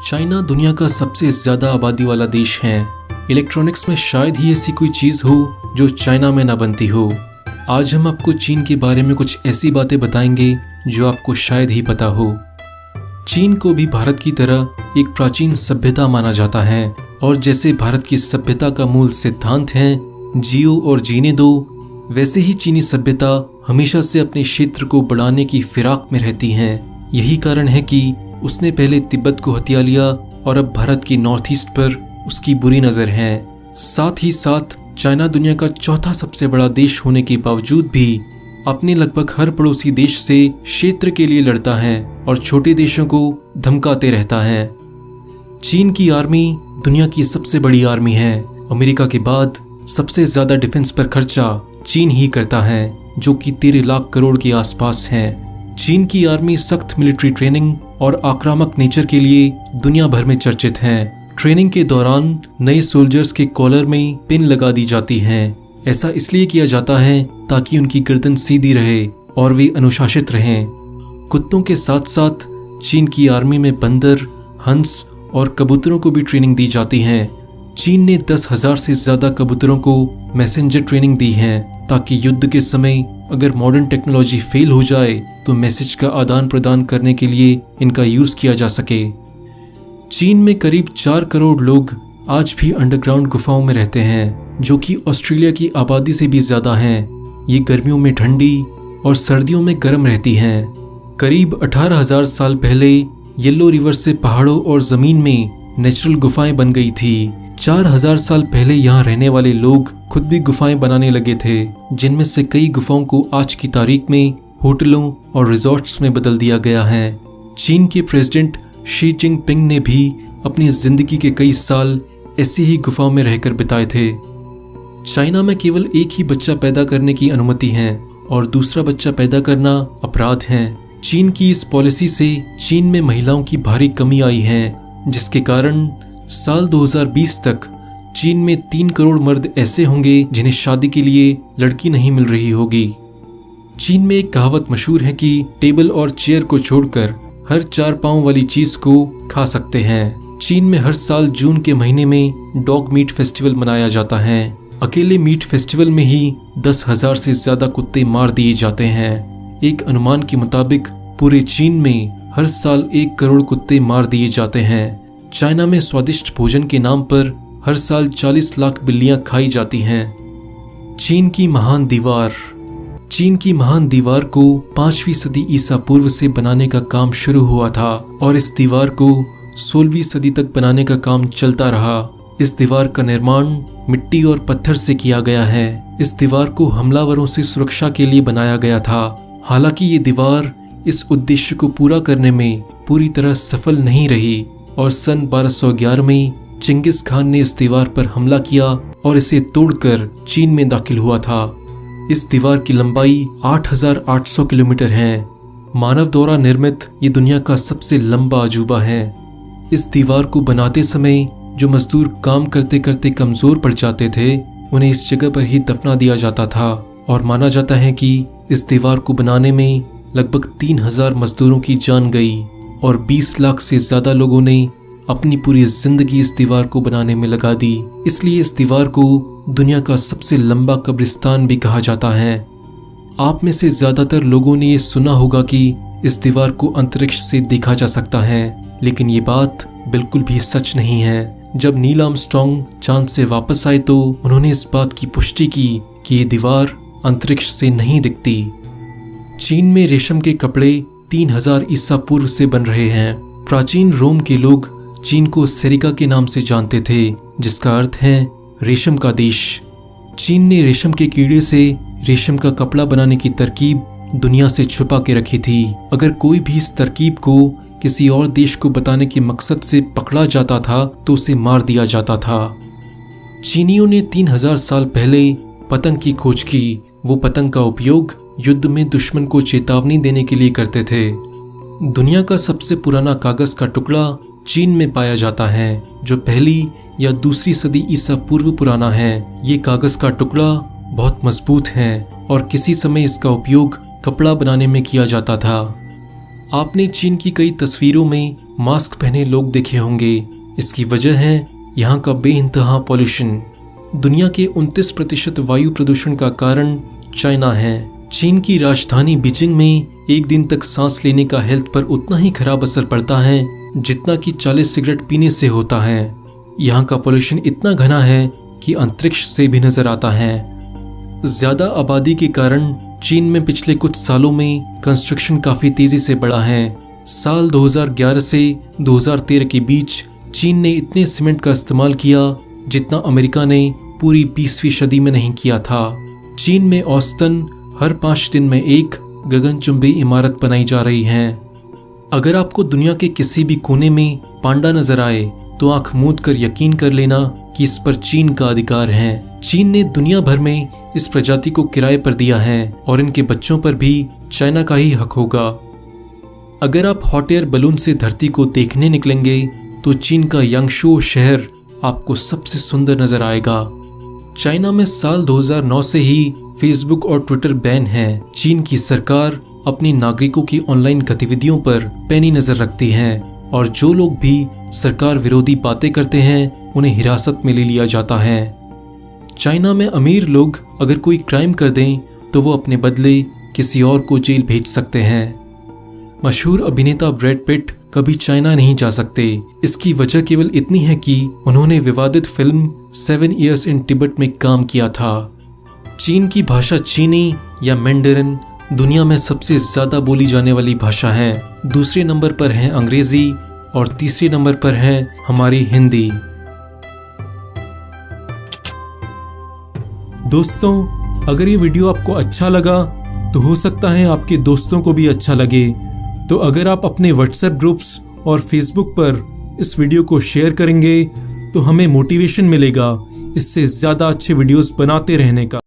China दुनिया का सबसे ज्यादा आबादी वाला देश है। इलेक्ट्रॉनिक्स में शायद ही ऐसी कोई चीज हो जो चाइना में ना बनती हो। आज हम आपको चीन के बारे में कुछ ऐसी बातें बताएंगे जो आपको शायद ही पता हो। चीन को भी भारत की तरह एक प्राचीन सभ्यता माना जाता है और जैसे भारत की सभ्यता का मूल सिद्धांत है जियो और जीने दो, वैसे ही चीनी सभ्यता हमेशा से अपने क्षेत्र को बढ़ाने की फिराक में रहती है। यही कारण है कि उसने पहले तिब्बत को हथिया लिया और अब भारत के नॉर्थ ईस्ट पर उसकी बुरी नज़र है। साथ ही साथ चाइना दुनिया का चौथा सबसे बड़ा देश होने के बावजूद भी अपने लगभग हर पड़ोसी देश से क्षेत्र के लिए लड़ता है और छोटे देशों को धमकाते रहता है। चीन की आर्मी दुनिया की सबसे बड़ी आर्मी है। अमेरिका के बाद सबसे ज्यादा डिफेंस पर खर्चा चीन ही करता है, जो कि 13 लाख करोड़ के आसपास है। चीन की आर्मी सख्त मिलिट्री ट्रेनिंग और आक्रामक नेचर के लिए दुनिया भर में चर्चित है। ट्रेनिंग के दौरान नए सोल्जर्स के कॉलर में पिन लगा दी जाती है। ऐसा इसलिए किया जाता है ताकि उनकी गर्दन सीधी रहे और वे अनुशासित रहें। कुत्तों के साथ साथ चीन की आर्मी में बंदर, हंस और कबूतरों को भी ट्रेनिंग दी जाती है। चीन ने 10,000 से ज्यादा कबूतरों को मैसेंजर ट्रेनिंग दी है ताकि युद्ध के समय अगर मॉडर्न टेक्नोलॉजी फेल हो जाए तो मैसेज का आदान प्रदान करने के लिए इनका यूज किया जा सके। चीन में करीब 4 करोड़ लोग आज भी अंडरग्राउंड गुफाओं में रहते हैं, जो कि ऑस्ट्रेलिया की आबादी से भी ज्यादा हैं। ये गर्मियों में ठंडी और सर्दियों में गर्म रहती हैं। करीब 18,000 साल पहले येलो रिवर से पहाड़ों और जमीन में नेचुरल गुफाएं बन गई थी। 4,000 साल पहले यहाँ रहने वाले लोग खुद भी गुफाएं बनाने लगे थे, जिनमें से कई गुफाओं को आज की तारीख में होटलों और रिजॉर्ट्स में बदल दिया गया है। चीन के प्रेसिडेंट शी जिनपिंग ने भी अपनी जिंदगी के कई साल ऐसी ही गुफाओं में रहकर बिताए थे। चाइना में केवल एक ही बच्चा पैदा करने की अनुमति है और दूसरा बच्चा पैदा करना अपराध है। चीन की इस पॉलिसी से चीन में महिलाओं की भारी कमी आई है, जिसके कारण साल 2020 तक चीन में 3 करोड़ मर्द ऐसे होंगे जिन्हें शादी के लिए लड़की नहीं मिल रही होगी। चीन में एक कहावत मशहूर है कि टेबल और चेयर को छोड़कर हर 4 पांव वाली चीज को खा सकते हैं। चीन में हर साल जून के महीने में डॉग मीट फेस्टिवल मनाया जाता है। अकेले मीट फेस्टिवल में ही 10,000 से ज्यादा कुत्ते मार दिए जाते हैं। एक अनुमान के मुताबिक पूरे चीन में हर साल 1 करोड़ कुत्ते मार दिए जाते हैं। चाइना में स्वादिष्ट भोजन के नाम पर हर साल 40 लाख बिल्लियां खाई जाती हैं। चीन की महान दीवार। चीन की महान दीवार को 5वीं सदी ईसा पूर्व से बनाने का काम शुरू हुआ था और इस दीवार को 16वीं सदी तक बनाने का काम चलता रहा। इस दीवार का निर्माण मिट्टी और पत्थर से किया गया है। इस दीवार को हमलावरों से सुरक्षा के लिए बनाया गया था। हालांकि ये दीवार इस उद्देश्य को पूरा करने में पूरी तरह सफल नहीं रही और सन 1211 में चिंगिस खान ने इस दीवार पर हमला किया और इसे तोड़कर चीन में दाखिल हुआ था। इस दीवार की लंबाई 8,800 किलोमीटर है। मानव द्वारा निर्मित ये दुनिया का सबसे लंबा अजूबा है। इस दीवार को बनाते समय जो मजदूर काम करते करते कमजोर पड़ जाते थे, उन्हें इस जगह पर ही दफना दिया जाता था और माना जाता है कि इस दीवार को बनाने में लगभग 3,000 मजदूरों की जान गई और 20 लाख से ज्यादा लोगों ने अपनी पूरी जिंदगी इस दीवार को बनाने में लगा दी। इसलिए इस दीवार को दुनिया का सबसे लंबा कब्रिस्तान भी कहा जाता है। आप में से ज्यादातर लोगों ने ये सुना होगा कि इस दीवार को अंतरिक्ष से देखा जा सकता है, लेकिन ये बात बिल्कुल भी सच नहीं है। जब नील आर्मस्ट्रांग चांद से वापस आए तो उन्होंने इस बात की पुष्टि की कि ये दीवार अंतरिक्ष से नहीं दिखती। चीन में रेशम के कपड़े 3000 ईसा पूर्व से बन रहे हैं। प्राचीन रोम के लोग चीन को सेरिका के नाम से जानते थे, जिसका अर्थ है रेशम का देश। चीन ने रेशम के कीड़े से रेशम का कपड़ा बनाने की तरकीब दुनिया से छुपा के रखी थी। अगर कोई भी इस तरकीब को किसी और देश को बताने के मकसद से पकड़ा जाता था तो उसे मार दिया जाता था। चीनियों ने 3,000 साल पहले पतंग की खोज की। वो पतंग का उपयोग युद्ध में दुश्मन को चेतावनी देने के लिए करते थे। दुनिया का सबसे पुराना कागज का टुकड़ा चीन में पाया जाता है, जो पहली या दूसरी सदी ईसा पूर्व पुराना है। ये कागज का टुकड़ा बहुत मजबूत है और किसी समय इसका उपयोग कपड़ा बनाने में किया जाता था। आपने चीन की कई तस्वीरों में मास्क पहने लोग देखे होंगे। इसकी वजह है यहाँ का बेइंतहा पॉल्यूशन। दुनिया के 29% वायु प्रदूषण का कारण चाइना है। चीन की राजधानी बीजिंग में एक दिन तक सांस लेने का हेल्थ पर उतना ही खराब असर पड़ता है जितना कि 40 सिगरेट पीने से होता है। यहाँ का पॉल्यूशन इतना घना है कि अंतरिक्ष से भी नजर आता है। ज्यादा आबादी के कारण चीन में पिछले कुछ सालों में कंस्ट्रक्शन काफी तेजी से बढ़ा है। साल 2011 से 2013 के बीच चीन ने इतने सीमेंट का इस्तेमाल किया जितना अमेरिका ने पूरी 20वीं सदी में नहीं किया था। चीन में औसतन हर 5 दिन में एक गगनचुंबी इमारत बनाई जा रही है। अगर आपको दुनिया के किसी भी कोने में पांडा नजर आए तो आंख मूंद कर यकीन कर लेना कि इस पर चीन का अधिकार है। चीन ने दुनिया भर में इस प्रजाति को किराए पर दिया है और इनके बच्चों पर भी चाइना का ही हक होगा। अगर आप हॉट एयर बलून से धरती को देखने निकलेंगे तो चीन का यांगशू शहर आपको सबसे सुंदर नजर आएगा। चाइना में साल 2009 से ही फेसबुक और ट्विटर बैन है। चीन की सरकार अपनी नागरिकों की ऑनलाइन गतिविधियों पर पैनी नजर रखती है और जो लोग भी सरकार विरोधी बातें करते हैं उन्हें हिरासत में ले लिया जाता है। चाइना में अमीर लोग अगर कोई क्राइम कर दें तो वो अपने बदले किसी और को जेल भेज सकते हैं। मशहूर अभिनेता ब्रैड पिट कभी चाइना नहीं जा सकते। इसकी वजह केवल इतनी है कि उन्होंने विवादित फिल्म 7 Years in Tibet में काम किया था। चीन की भाषा चीनी या मैंडरिन दुनिया में सबसे ज्यादा बोली जाने वाली भाषा है। दूसरे नंबर पर है अंग्रेजी और तीसरे नंबर पर है हमारी हिंदी। दोस्तों, अगर ये वीडियो आपको अच्छा लगा तो हो सकता है आपके दोस्तों को भी अच्छा लगे। तो अगर आप अपने व्हाट्सएप ग्रुप्स और फेसबुक पर इस वीडियो को शेयर करेंगे तो हमें मोटिवेशन मिलेगा इससे ज़्यादा अच्छे वीडियोस बनाते रहने का।